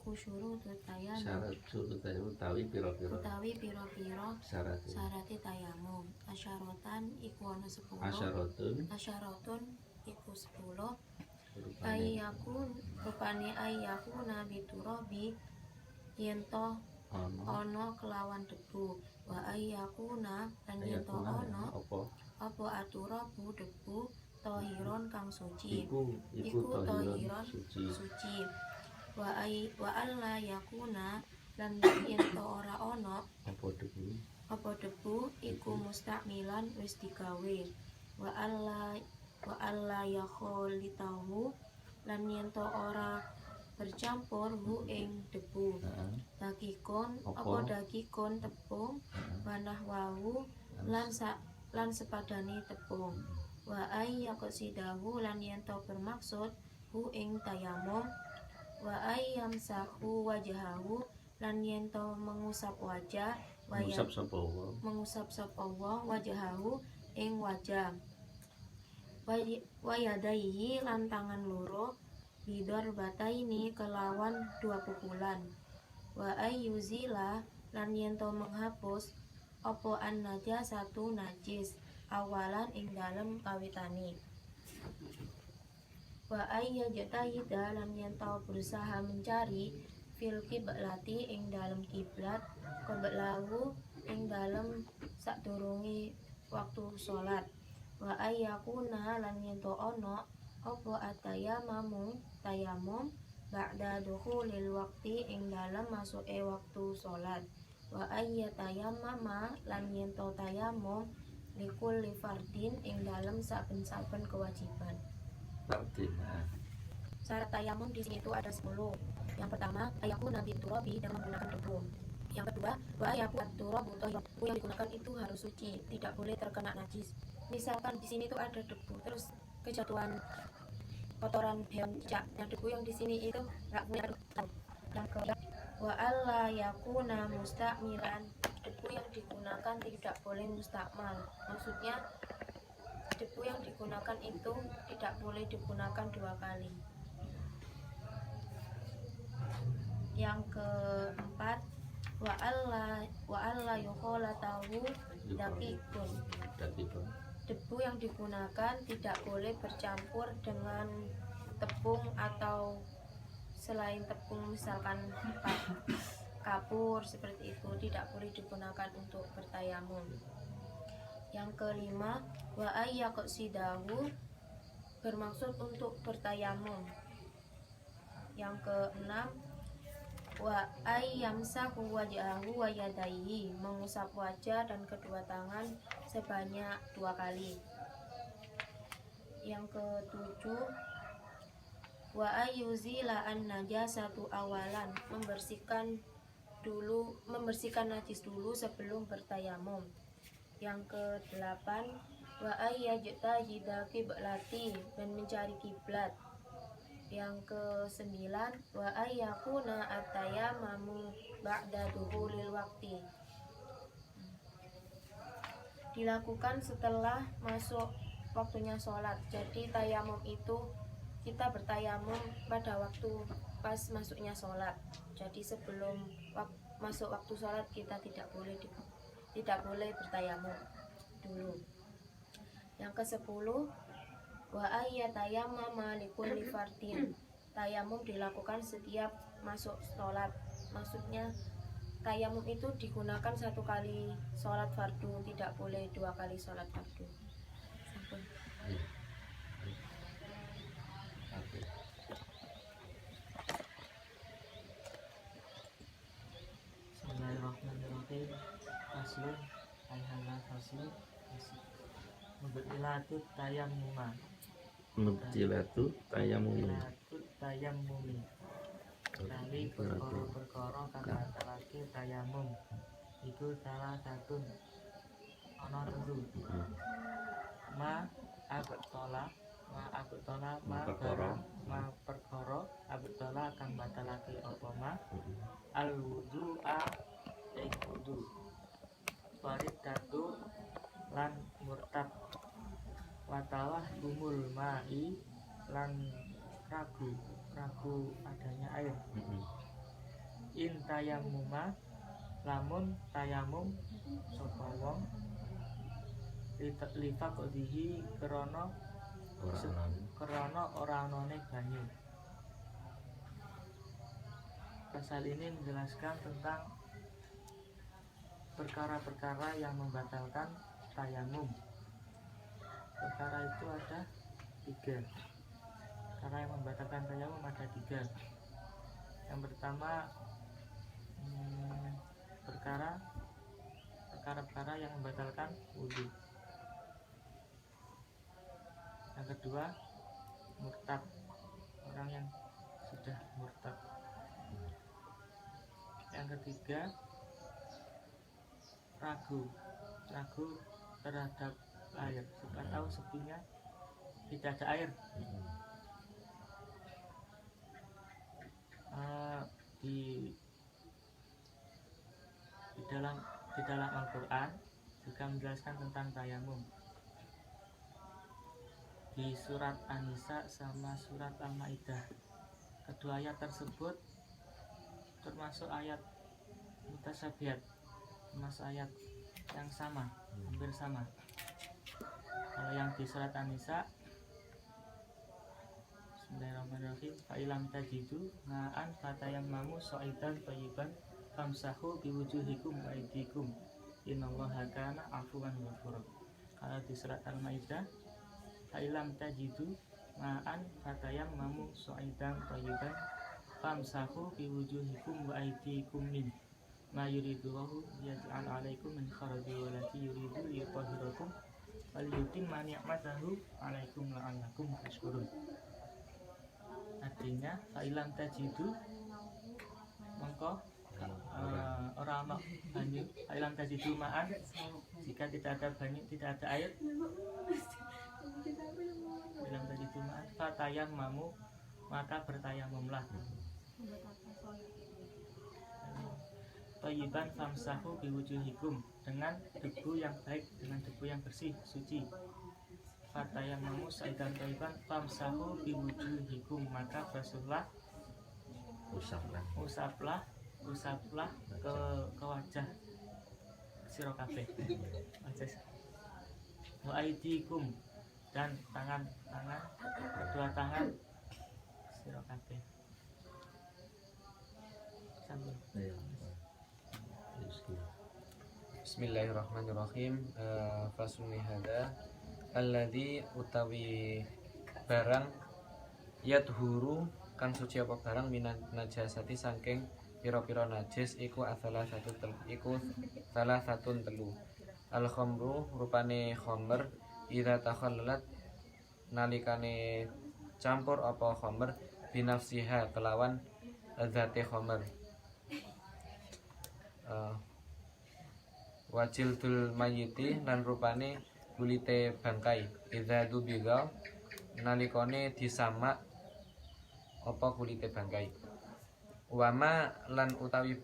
iku syurutut tayamum. Syarat syurut tayamum utawi pira-pira syarate tayamum. Asyaratan iku ana 10. Asyaratun iku 10. Rupane ayakuna biturabi yen to ana kelawan debu. Wa ayakuna lan yen to ana apa aturabu debu tahiron kang suci. Iku tahiron suci. Wa alla yakuna lan yen to ora ana apa debu iku mustakmilan wis digawe. Wa alla yakholitahu lan yen to ora bercampur hu ing debu. Dagikon tepung wanah wahu lan sepadane tepung. Wa ayyaqsidahu lan yen to bermaksud hu ing tayamum. Wa ayyamsahu wajhahu lan yen to mengusap wajah. Mengusap sapa wajhahu ing wajah. Wa yadaihi lan tangan loro bidor bataini kelawan 2 pukulan. Wa ayyuzila lan yen to menghapus apa an najasatu najis awalan ing dalem kawitane. Wa ayyajtahida lan yen to berusaha mencari fil qiblati ing dalem kiblat qablahu ing dalem sadurunge waktu salat. Wa ayyakuna lan yen to ana apa tayamum ba'da dukhulil waqti ing dalem masuke waktu salat. Wa ayyatayammama lan yen to tayamum likulli fardin ing dalem saben-saben kewajiban. Syarat tayamum di sini itu ada 10. Yang pertama, ayakuna biturabi dengan menggunakan debu. Yang kedua, wa ayakuna turabu thahir. Yang digunakan itu harus suci, tidak boleh terkena najis. Misalkan di sini itu ada debu, terus kejatuhan kotoran hewan cicak. Yang debu yang di sini itu enggak boleh. Yang kedua, wa alla yakuna mustakmilan. Debu yang digunakan tidak boleh mustakmal. Maksudnya debu yang digunakan itu tidak boleh digunakan 2 kali. Yang keempat, wa alla yukholatahu dakikun. Debu yang digunakan tidak boleh bercampur dengan tepung atau selain tepung, misalkan kapur seperti itu, tidak boleh digunakan untuk bertayamum. Yang kelima, wa ayyaqsidahu bermaksud untuk bertayamum. Yang keenam, wa ayyamsahu wajhahu wa yadayhi, mengusap wajah dan kedua tangan sebanyak 2 kali. Yang ketujuh, wa ayyuzila an najasatu awalan, membersihkan najis dulu sebelum bertayamum. Yang kedelapan, wa ayyajtahida qiblati, dan mencari kiblat. Yang kesembilan, wa ayyakuna at-tayammamu ba'da dukhulil waqti, dilakukan setelah masuk waktunya sholat. Jadi tayamum itu kita bertayamum pada waktu pas masuknya sholat. Jadi sebelum masuk waktu sholat kita tidak boleh bertayamum dulu. Yang ke-10, wa ayyatayammama likulli fardin, tayamum dilakukan setiap masuk sholat. Maksudnya tayamum itu digunakan 1 kali sholat fardu, tidak boleh 2 kali sholat fardu. Sampun. Bismillahirrahmanirrahim. Faslun ayhana faslun mubtilatu tayammuma. Mubtilatu tayammumi. Tali perkara kang batalake tayamum iku salah satu ana 3. Ma perkara abtala kang batalake apa ma al wudu'a ing wudu, faridatu lan murtad, watalah gumul ma'i lan ragu adanya air. in tayammuma lamun tayamum sapa wong lifaqdihi krana ora anane banyu. Pasal ini menjelaskan tentang perkara-perkara yang membatalkan tayamum. Perkara itu ada 3. Perkara yang membatalkan tayamum ada 3. Yang pertama perkara-perkara yang membatalkan wudhu. Yang kedua murtad, orang yang sudah murtad. Yang ketiga ragu terhadap air. Sudah tahu sepinya tidak ada air. Di dalam Al-Quran juga menjelaskan tentang tayamum. Di surat An-Nisa sama surat Al-Maidah, kedua ayat tersebut termasuk ayat mutasyabihat, termasuk ayat yang sama, hampir sama. Kalau yang di surat An-Nisa, Bismillahirrahmanirrahim, fa'ilam tajidu ma'an fatayammamu sha'idan thayyiban famsahu biwujuhikum wa aydikum innallaha kana afuwan ghafura. Kalau di surat Al-Maidah, fa'ilam tajidu ma'an fatayammamu sha'idan thayyiban famsahu biwujuhikum wa aydikum min ma yuridullahu yaj'al 'alaikum min kharaj walati yuridu liyutahhirakum wal yutimma ni'matahu 'alaikum la'allakum tashkurun. Artinya fa'ilam tajidu mongko ora ana banyu, fa'ilam tajidu ma'an, jika tidak ada banyu, tidak ada air, fa'ilam tajidu ma'an fatayammamu, maka bertayamumlah. Thayyiban famsahu biwujuhikum, dengan debu yang baik, dengan debu yang bersih, suci. Fatayammamu sa'idan thayyiban famsahu biwujuhikum, maka basuhlah, usaplah ke wajah sira kabeh. Wa aydikum, dan tangan kedua tangan sira kabeh. Sambung. Bismillahirrahmanirrahim. Faslun hadza alladzi utawi barang yadhuru kang suci apa barang minan najasati saking pira-pira najis iku salah satun telu. Al khamru rupane khamr ira takhallalat nalikane campur apa khamr binafsiha kelawan zate khamr. Wajildul mayiti lan rupane kulite bangkai idza dubiga nalikane disamak apa kulite bangkai. Wama lan utawi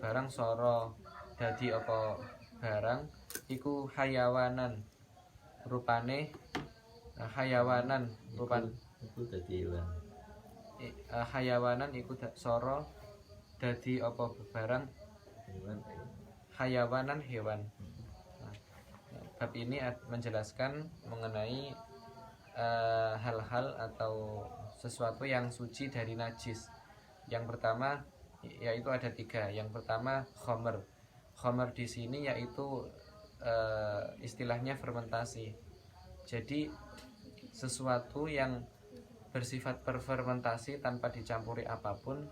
barang soro dadi apa barang iku hayawanan rupane itu dadi hewan. Hayawanan iku soro dadi apa barang hayawanan hewan. Bab ini menjelaskan mengenai hal-hal atau sesuatu yang suci dari najis. Yang pertama yaitu ada 3. Yang pertama khamr. Khamr di sini yaitu istilahnya fermentasi. Jadi sesuatu yang bersifat berfermentasi tanpa dicampuri apapun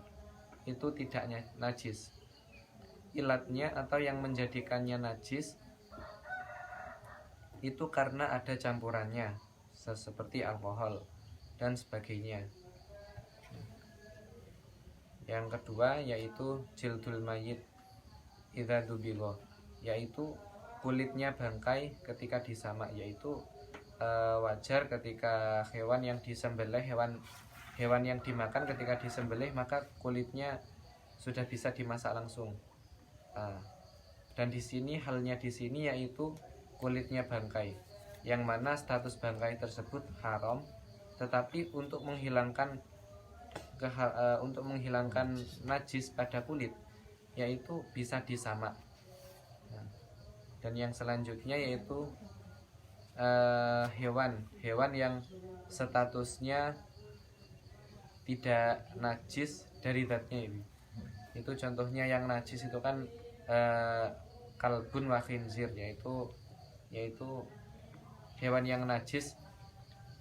itu tidak najis. Ilatnya atau yang menjadikannya najis itu karena ada campurannya, seperti alkohol dan sebagainya. Yang kedua yaitu jildul mayit idza dubigo, yaitu kulitnya bangkai ketika disamak, yaitu wajar ketika hewan yang disembelih, hewan yang dimakan ketika disembelih maka kulitnya sudah bisa dimasak langsung. Dan di sini halnya di sini yaitu kulitnya bangkai, yang mana status bangkai tersebut haram, tetapi untuk menghilangkan untuk menghilangkan najis pada kulit, yaitu bisa disamak. Nah, dan yang selanjutnya yaitu hewan yang statusnya tidak najis dari zatnya ini. Itu contohnya yang najis itu kan kalbun wa khinzir, yaitu hewan yang najis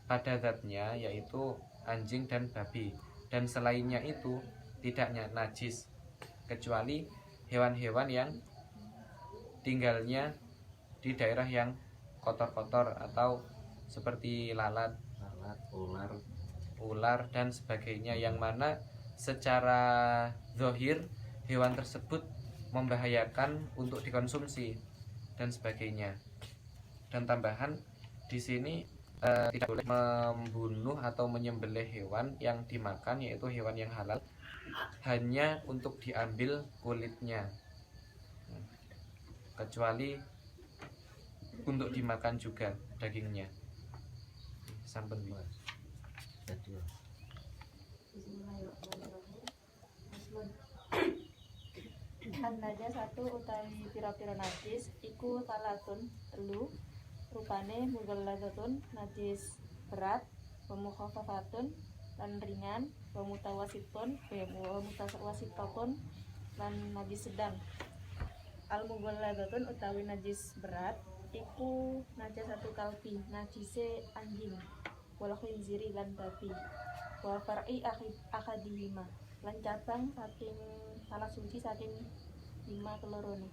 pada zatnya, yaitu anjing dan babi. Dan selainnya itu tidak najis, kecuali hewan-hewan yang tinggalnya di daerah yang kotor-kotor atau seperti lalat, ular dan sebagainya, yang mana secara zahir hewan tersebut membahayakan untuk dikonsumsi dan sebagainya. Dan tambahan di sini tidak boleh membunuh atau menyembelih hewan yang dimakan, yaitu hewan yang halal, hanya untuk diambil kulitnya, kecuali untuk dimakan juga dagingnya. Sampun Mas. An najasatu utawi pira-pira najis iku salatun telu, rupane mughalladhatun najis berat, wa mukhaffafatun lan ringan, wa mutawasitun lan najis sedang. Al mughalladhatun utawi najis berat iku najasatu kalbi, najise anjing, wal khinziri lan babi, wa far'i akadihima lan cabang saking salah suci saking 5 kelorone.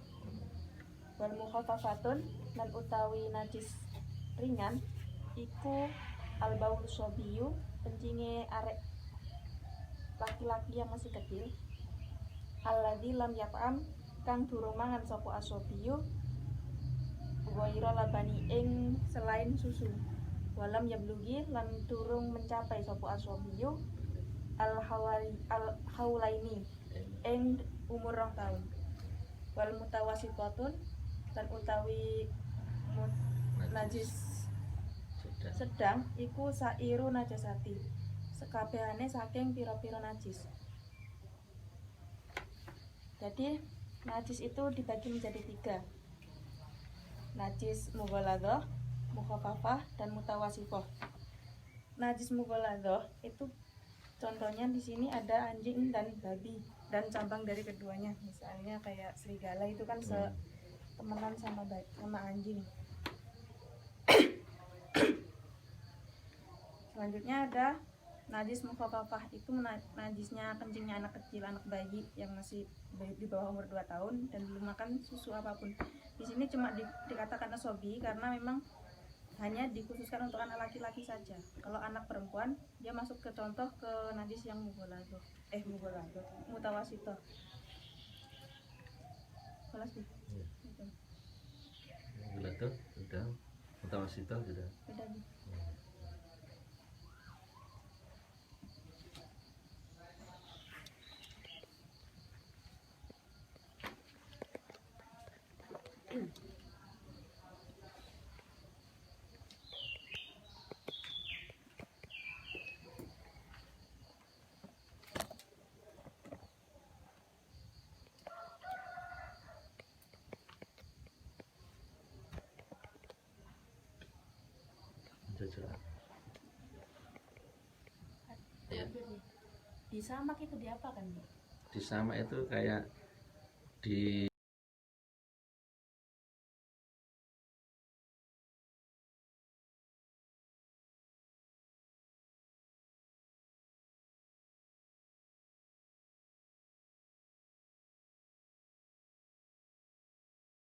Wal mukhaffafatun lan utawi najis ringan iku al baul sobiyu, kencinge arek laki-laki yang masih kecil, alladzi lam yat'am kang durung mangan sapa asobiyu ghaira labani ing selain susu, walam yablugi lan durung mencapai sapa asobiyu al haulaini ing umur 2 tahun. Wal mutawasitotun dan utawi najis sedang iku sairu najasati, sekabehane saking pira-pira najis. Jadi najis itu dibagi menjadi 3, najis mughalladhah, mukhaffafah, dan mutawasithah. Najis mughalladhah itu contohnya di sini ada anjing dan babi dan cabang dari keduanya, misalnya kayak serigala itu kan temenan sama anjing. Selanjutnya ada najis mukhaffafah, itu najisnya kencingnya anak kecil, anak bayi yang masih di bawah umur 2 tahun dan belum makan susu apapun. Di sini cuma dikatakan asobi karena memang hanya dikhususkan untuk anak laki-laki saja. Kalau anak perempuan dia masuk ke contoh ke najis yang mughalladhah, mutawasithah. Kelas sih. Mughalladhah sudah, mutawasithah sudah. Beda nih. Ya. Disamak itu diapakan? Disamak itu kayak di